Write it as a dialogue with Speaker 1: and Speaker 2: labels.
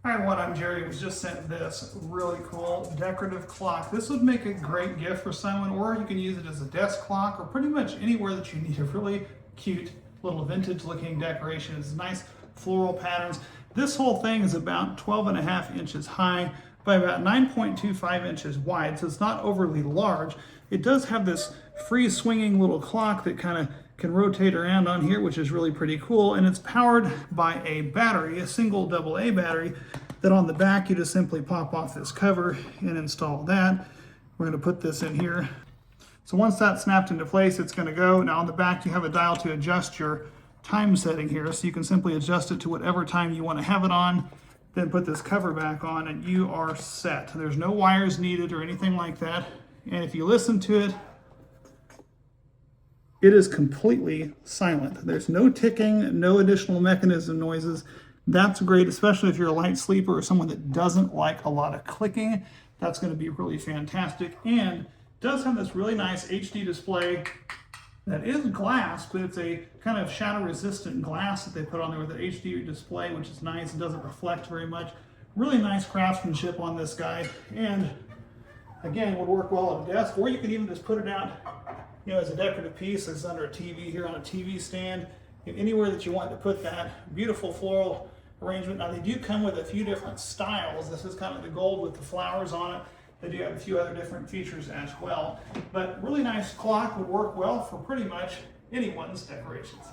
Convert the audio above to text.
Speaker 1: Hi everyone, I'm Jerry. I was just sent this really cool decorative clock. This would make a great gift for someone, or you can use it as a desk clock, or pretty much anywhere that you need a really cute little vintage looking decoration. It's nice floral patterns. This whole thing is about 12.5 inches high by about 9.25 inches wide, so it's not overly large. It does have this free swinging little clock that kind of can rotate around on here, which is really pretty cool, and it's powered by a battery, a single AA battery, that on the back you just simply pop off this cover and install that. We're going to put this in here. So once that's snapped into place, it's going to go. Now on the back you have a dial to adjust your time setting here, so you can simply adjust it to whatever time you want to have it on, then put this cover back on and you are set. There's no wires needed or anything like that, and if you listen to it, it is completely silent. There's no ticking, no additional mechanism noises. That's great, especially if you're a light sleeper or someone that doesn't like a lot of clicking. That's going to be really fantastic. And does have this really nice HD display that is glass, but it's a kind of shadow resistant glass that they put on there with an HD display, which is nice. It doesn't reflect very much. Really nice craftsmanship on this guy. And again, would work well on a desk, or you can even just put it out, you know, as a decorative piece. It's under a TV here on a TV stand. Anywhere that you want to put that. Beautiful floral arrangement. Now they do come with a few different styles. This is kind of the gold with the flowers on it. They do have a few other different features as well. But really nice clock, would work well for pretty much anyone's decorations.